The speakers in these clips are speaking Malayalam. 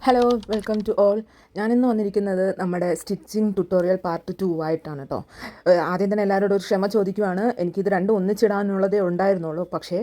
Hello welcome to all. ഞാനിന്ന് വന്നിരിക്കുന്നത് നമ്മുടെ സ്റ്റിച്ചിങ് ട്യൂട്ടോറിയൽ പാർട്ട് 2 ആയിട്ടാണ് കേട്ടോ. ആദ്യം തന്നെ എല്ലാവരോടും ഒരു ക്ഷമ ചോദിക്കുവാണ്. എനിക്കിത് രണ്ടും ഒന്നിച്ചിടാനുള്ളതേ ഉണ്ടായിരുന്നുള്ളൂ. പക്ഷേ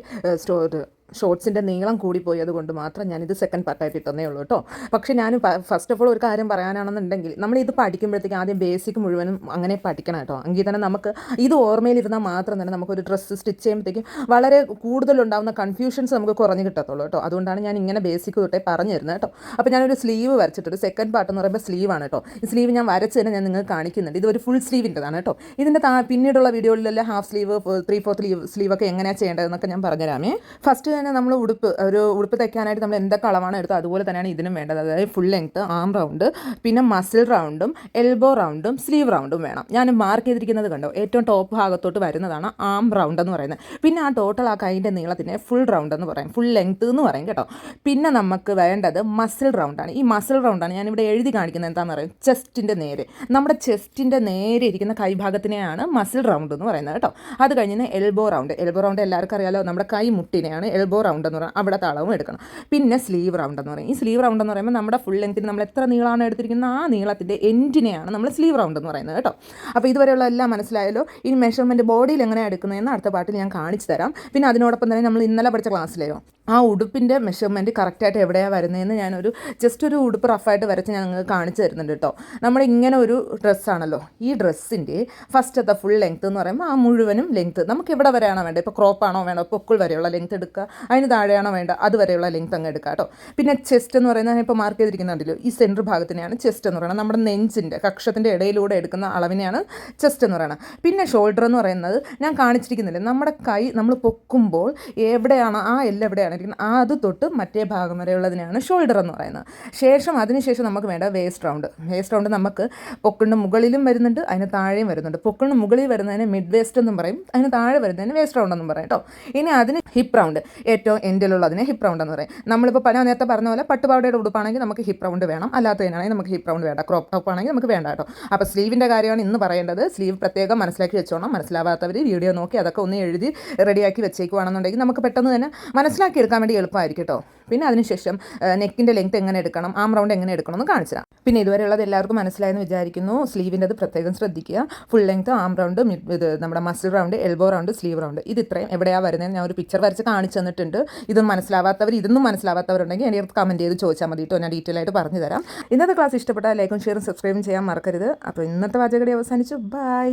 ഷോർട്സിൻ്റെ നീളം കൂടിപ്പോയി, അതുകൊണ്ട് മാത്രം ഞാനിത് സെക്കൻഡ് പാർട്ടായിട്ട് ഇട്ടതേ ഉള്ളൂ കേട്ടോ. പക്ഷേ ഞാൻ ഫസ്റ്റ് ഓഫ് ഓൾ ഒരു കാര്യം പറയാനാണെന്നുണ്ടെങ്കിൽ, നമ്മളിത് പഠിക്കുമ്പോഴത്തേക്ക് ആദ്യം ബേസിക് മുഴുവനും അങ്ങനെ പഠിക്കണം കേട്ടോ. എങ്കിൽ തന്നെ നമുക്ക് ഇത് ഓർമ്മയിലിരുന്നാൽ മാത്രം തന്നെ നമുക്കൊരു ഡ്രസ്സ് സ്റ്റിച്ച് ചെയ്യുമ്പോഴത്തേക്കും വളരെ കൂടുതലുണ്ടാകുന്ന കൺഫ്യൂഷൻസ് നമുക്ക് കുറഞ്ഞ് കിട്ടത്തുള്ളൂ കേട്ടോ. അതുകൊണ്ടാണ് ഞാൻ ഇങ്ങനെ ബേസിക് തൊട്ടേ പറഞ്ഞു തരുന്നത് കേട്ടോ. അപ്പോൾ ഞാനൊരു സ്ലീവ് വരച്ചിട്ടൊരു സെക്കൻഡ് പാർട്ട് എന്ന് പറയുമ്പോൾ സ്ലീവാണ് കേട്ടോ. ഈ സ്ലീവ് ഞാൻ വരച്ച് തന്നെ ഞാൻ നിങ്ങൾക്ക് കാണിക്കുന്നുണ്ട്. ഇതൊരു ഫുൾ സ്ലീവിൻ്റെതാണ് കേട്ടോ. ഇതിൻ്റെ പിന്നീടുള്ള വീഡിയോയിലെല്ലാം ഹാഫ് സ്ലീവ് 3/4 സ്ലീവൊക്കെ എങ്ങനെയാണ് ചെയ്യേണ്ടതെന്നൊക്കെ ഞാൻ പറഞ്ഞുതരാമേ. ഫസ്റ്റ് തന്നെ നമ്മൾ ഉടുപ്പ് തയ്ക്കാനായിട്ട് നമ്മൾ എന്തൊക്കെ അളവാണ് എടുത്തത് അതുപോലെ തന്നെയാണ് ഇതിനും വേണ്ടത്. അതായത് ഫുൾ ലെങ്ത്ത്, ആം റൗണ്ട്, പിന്നെ മസിൽ റൗണ്ടും എൽബോ റൗണ്ടും സ്ലീവ് റൗണ്ടും വേണം. ഞാൻ മാർക്ക് ചെയ്തിരിക്കുന്നത് കണ്ടോ, ഏറ്റവും ടോപ്പ് ഭാഗത്തോട്ട് വരുന്നതാണ് ആം റൗണ്ട് എന്ന് പറയുന്നത്. പിന്നെ ആ ടോട്ടൽ ആ കൈൻ്റെ നീളത്തിനെ ഫുൾ റൗണ്ട് എന്ന് പറയും, ഫുൾ ലെങ്ത്ത് എന്ന് പറയും കേട്ടോ. പിന്നെ നമുക്ക് വേണ്ടത് മസിൽ റൗണ്ടാണ്. ഈ മസിൽ റൗണ്ടാണ് ഞാനിവിടെ എഴുതി കാണിക്കുന്നത്. എന്താണെന്ന് പറയും, ചെസ്റ്റിൻ്റെ നേരെ, നമ്മുടെ ചെസ്റ്റിൻ്റെ നേരെ ഇരിക്കുന്ന കൈഭാഗത്തിനെയാണ് മസിൽ റൗണ്ട് എന്ന് പറയുന്നത് കേട്ടോ. അത് കഴിഞ്ഞ് എൽബോ റൗണ്ട്. എൽബോ റൗണ്ട് എല്ലാവർക്കും അറിയാലോ, നമ്മുടെ കൈ മുട്ടിനെയാണ് എൽബോ റൗണ്ട് എന്ന് പറയുന്നത്. അവിടെ അളവും എടുക്കണം. പിന്നെ സ്ലീവ് റൗണ്ട് എന്ന് പറയും. ഈ സ്ലീവ് റൗണ്ട് എന്ന് പറയുമ്പോൾ നമ്മുടെ ഫുൾ ലെങ്ത്തിന് നമ്മൾ എത്ര നീളമാണ് എടുത്തിരിക്കുന്നത് ആ നീളത്തിൻ്റെ എൻഡിനെയാണ് നമ്മൾ സ്ലീവ് റൗണ്ട് എന്ന് പറയുന്നത് കേട്ടോ. അപ്പോൾ ഇതുവരെയുള്ള എല്ലാം മനസ്സിലായല്ലോ. ഇനി മെഷർമെൻറ്റ് ബോഡിയിൽ എങ്ങനെയാണ് എടുക്കുന്നതെന്ന് അടുത്ത പാട്ടിൽ ഞാൻ കാണിച്ചു തരാം. പിന്നെ അതിനോടൊപ്പം തന്നെ നമ്മൾ ഇന്നലെ പഠിച്ച ക്ലാസ്സിലെയോ ആ ഉടുപ്പിൻ്റെ മെഷർമെൻറ്റ് കറക്റ്റായിട്ട് എവിടെയാണ് വരുന്നതെന്ന് ഞാനൊരു ജസ്റ്റ് ഒരു ഉടുപ്പ് റഫായിട്ട് വരച്ച് ഞാൻ നിങ്ങൾക്ക് കാണിച്ചു തരുന്നുണ്ട് കേട്ടോ. നമ്മളിങ്ങനെ ഒരു ഡ്രസ്സാണല്ലോ, ഈ ഡ്രസ്സിൻ്റെ ഫസ്റ്റത്തെ ഫുൾ ലെങ്ത്ത് എന്ന് പറയുമ്പോൾ ആ മുഴുവനും ലെങ്ത്ത് നമുക്ക് എവിടെ വരെയാണോ വേണ്ടത്, ഇപ്പോൾ ക്രോപ്പാണോ വേണോ, പൊക്കിൾ വരെയുള്ള ലെങ്ത്ത് എടുക്കുക, അതിന് താഴെയാണോ വേണ്ട അതുവരെയുള്ള ലെങ്ത്ത് അങ്ങ് എടുക്കുക കേട്ടോ. പിന്നെ ചെസ്റ്റ് എന്ന് പറയുന്നത് ഞാൻ ഇപ്പോൾ മാർക്ക് ചെയ്തിരിക്കുന്നുണ്ടല്ലോ, ഈ സെൻറ്റർ ഭാഗത്തിനെയാണ് ചെസ്റ്റ് എന്ന് പറയുന്നത്. നമ്മുടെ നെഞ്ചിൻ്റെ കക്ഷത്തിൻ്റെ ഇടയിലൂടെ എടുക്കുന്ന അളവിനെയാണ് ചെസ്റ്റ് എന്ന് പറയുന്നത്. പിന്നെ ഷോൾഡർ എന്ന് പറയുന്നത് ഞാൻ കാണിച്ചിരിക്കുന്നില്ല, നമ്മുടെ കൈ നമ്മൾ പൊക്കുമ്പോൾ എവിടെയാണ് ആ എവിടെയാണ് ഇരിക്കുന്നത് അത് തൊട്ട് മറ്റേ ഭാഗം വരെയുള്ളതിനെയാണ് ഷോൾഡർ എന്ന് പറയുന്നത്. അതിനുശേഷം നമുക്ക് വേണ്ട വേസ്റ്റ് റൗണ്ട്. വേസ്റ്റ് റൗണ്ട് നമുക്ക് പൊക്കിളിന് മുകളിലും വരുന്നുണ്ട്, അതിന് താഴെയും വരുന്നുണ്ട്. പൊക്കിളിന് മുകളിൽ വരുന്നതിന് മിഡ് വേസ്റ്റ് എന്നും പറയും, അതിന് താഴെ വരുന്നതിന് വേസ്റ്റ് റൗണ്ട് എന്നും പറയും കേട്ടോ. ഇനി അതിന് ഹിപ്പ് റൗണ്ട്, ഏറ്റവും എൻഡിലുള്ളതിനെ ഹിപ്പ് റൗണ്ട് എന്ന് പറയും. നമ്മളിപ്പോൾ ഞാൻ നേരത്തെ പറഞ്ഞ പോലെ പട്ടുപാവടയുടെ ഉടുപ്പാണെങ്കിൽ നമുക്ക് ഹിപ്പ് റൗണ്ട് വേണം, അല്ലാത്തതിനാണെങ്കിൽ നമുക്ക് ഹിപ്പ് റൗണ്ട് വേണ്ട. ക്രോപ്പ് ടോപ്പ് ആണെങ്കിൽ നമുക്ക് വേണ്ട കേട്ടോ. അപ്പോൾ സ്ലീവിൻ്റെ കാര്യമാണ് ഇന്ന് പറയേണ്ടത്. സ്ലീവ് പ്രത്യേകം മനസ്സിലാക്കി വെച്ചോണം. മനസ്സിലാവാത്തവർ വീഡിയോ നോക്കി അതൊക്കെ ഒന്ന് എഴുതി റെഡിയാക്കി വെച്ചേക്കുവാണെന്നുണ്ടെങ്കിൽ നമുക്ക് പെട്ടെന്ന് തന്നെ മനസ്സിലാക്കി എടുക്കാൻ വേണ്ടി എളുപ്പമായിരിക്കും കേട്ടോ. പിന്നെ അതിനുശേഷം നെക്കിൻ്റെ ലെങ്ത്ത് എങ്ങനെ എടുക്കണം, ആം റൗണ്ട് എങ്ങനെ എടുക്കണം എന്ന് കാണിച്ചു തരാം. പിന്നെ ഇതുവരെയുള്ളത് എല്ലാവർക്കും മനസ്സിലായെന്ന് വിചാരിക്കുന്നു. സ്ലീവിൻ്റെ അത് പ്രത്യേകം ശ്രദ്ധിക്കുക. ഫുൾ ലെങ്ത്ത്, ആം റൗണ്ട്, ഇത് നമ്മുടെ muscle round, elbow round, sleeve round, ഇത് ഇത്രയും എവിടെയാണ് വരുന്നത് ഞാൻ ഒരു പിക്ചർ വരച്ച് കാണിച്ചു തന്നിട്ടുണ്ട്. ഇതൊന്നും മനസ്സിലാവാത്തവരുണ്ടെങ്കിൽ എൻ്റെ അടുത്ത് കമൻറ്റ് ചെയ്ത് ചോദിച്ചാൽ മതി കേട്ടോ, ഞാൻ ഡീറ്റെയിൽ ആയിട്ട് പറഞ്ഞു തരാം. ഇന്നത്തെ ക്ലാസ് ഇഷ്ടപ്പെട്ടാൽ ലൈക്കും ഷെയറും സബ്സ്ക്രൈബും ചെയ്യാൻ മറക്കരുത്. അപ്പോൾ ഇന്നത്തെ വാചകടി അവസാനിച്ചു. ബൈ.